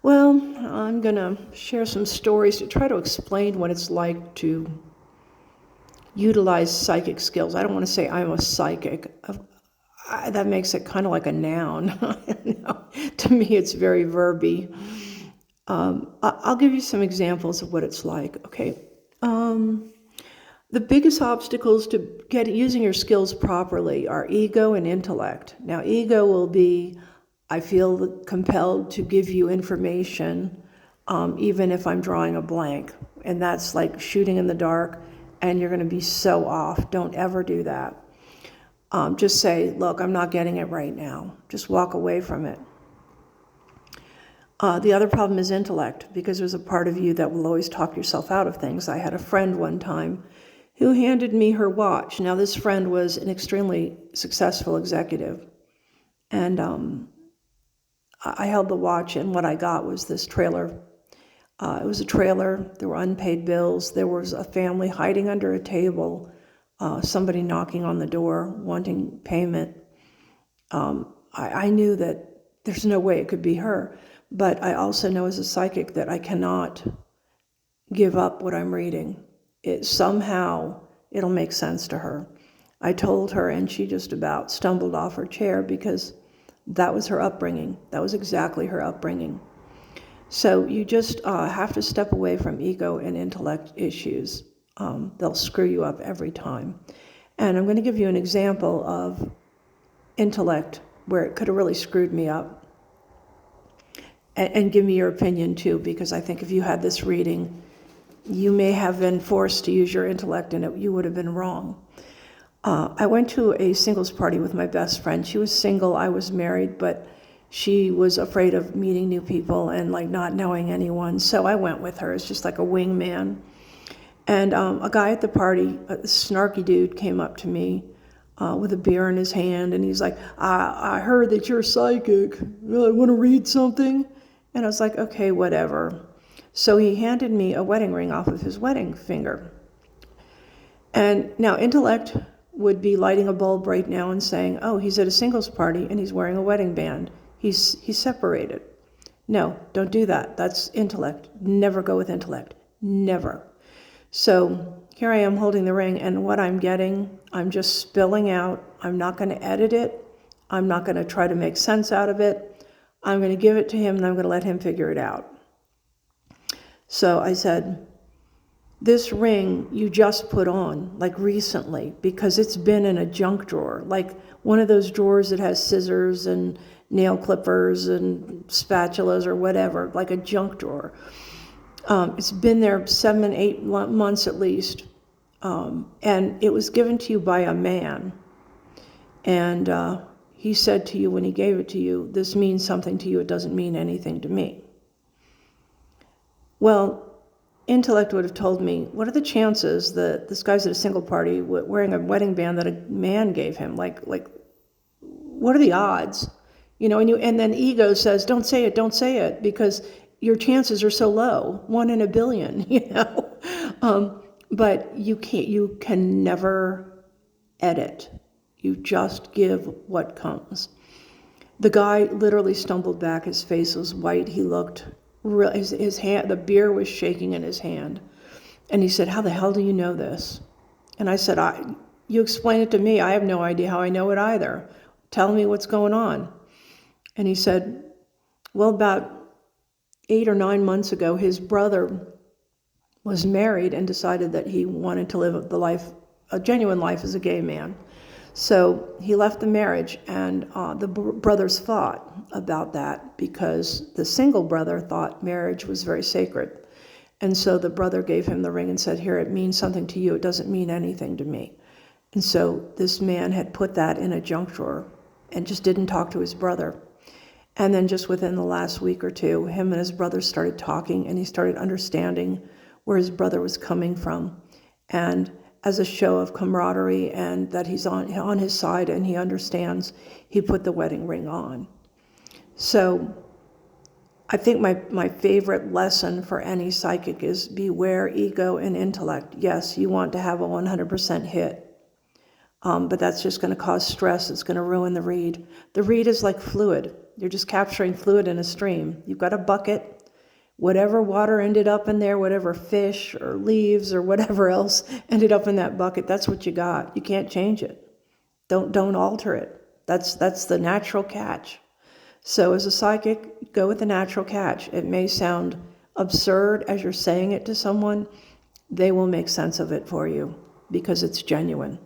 Well, I'm going to share some stories to try to explain what it's like to utilize psychic skills. I don't want to say I'm a psychic. That makes it kind of like a noun. No, to me, it's very verby. I'll give you some examples of what it's like. Okay. The biggest obstacles to using your skills properly are ego and intellect. Now, ego will be, I feel compelled to give you information, even if I'm drawing a blank. And that's like shooting in the dark, and you're going to be so off. Don't ever do that. Just say, look, I'm not getting it right now. Just walk away from it. The other problem is intellect, because there's a part of you that will always talk yourself out of things. I had a friend one time who handed me her watch. Now, this friend was an extremely successful executive. And I held the watch, and what I got was this trailer. It was a trailer. There were unpaid bills. There was a family hiding under a table, somebody knocking on the door, wanting payment. I knew that there's no way it could be her. But I also know as a psychic that I cannot give up what I'm reading. Somehow it'll make sense to her. I told her, and she just about stumbled off her chair, because that was her upbringing. That was exactly her upbringing. So you just have to step away from ego and intellect issues. They'll screw you up every time. And I'm going to give you an example of intellect where it could have really screwed me up. And give me your opinion too, because I think if you had this reading, you may have been forced to use your intellect and you would have been wrong. I went to a singles party with my best friend. She was single, I was married, but she was afraid of meeting new people and like not knowing anyone. So I went with her as just like a wingman. And a guy at the party, a snarky dude, came up to me with a beer in his hand, and he's like, I heard that you're psychic. I want to read something. And I was like, okay, whatever. So he handed me a wedding ring off of his wedding finger. And now intellect would be lighting a bulb right now and saying, oh, he's at a singles party and he's wearing a wedding band. He's separated. No, don't do that. That's intellect. Never go with intellect. Never. So here I am holding the ring, and what I'm getting, I'm just spilling out. I'm not going to edit it. I'm not going to try to make sense out of it. I'm going to give it to him, and I'm going to let him figure it out. So I said, this ring you just put on, like recently, because it's been in a junk drawer, like one of those drawers that has scissors and nail clippers and spatulas or whatever, like a junk drawer. It's been there 7, 8 months at least, and it was given to you by a man. And he said to you when he gave it to you, this means something to you, it doesn't mean anything to me. Well, intellect would have told me, what are the chances that this guy's at a single party wearing a wedding band that a man gave him? Like, what are the odds? You know, and then ego says, don't say it, because your chances are so low, 1 in a billion, you know. But you can never edit. You just give what comes. The guy literally stumbled back. His face was white. He looked, his hand, the beer was shaking in his hand. And he said, how the hell do you know this? And I said, you explain it to me. I have no idea how I know it either. Tell me what's going on. And he said, well, about 8 or 9 months ago, his brother was married and decided that he wanted to live a genuine life as a gay man. So he left the marriage, and the brothers fought about that because the single brother thought marriage was very sacred. And so the brother gave him the ring and said, here, it means something to you. It doesn't mean anything to me. And so this man had put that in a junk drawer and just didn't talk to his brother. And then just within the last week or two, him and his brother started talking, and he started understanding where his brother was coming from. And as a show of camaraderie and that he's on his side and he understands, he put the wedding ring on. So I think my favorite lesson for any psychic is beware ego and intellect. Yes, you want to have a 100% hit, but that's just going to cause stress. It's going to ruin the read. The read is like fluid. You're just capturing fluid in a stream. You've got a bucket. Whatever water ended up in there, whatever fish or leaves or whatever else ended up in that bucket, that's what you got. You can't change it. Don't alter it. That's the natural catch. So as a psychic, go with the natural catch. It may sound absurd as you're saying it to someone. They will make sense of it for you because it's genuine.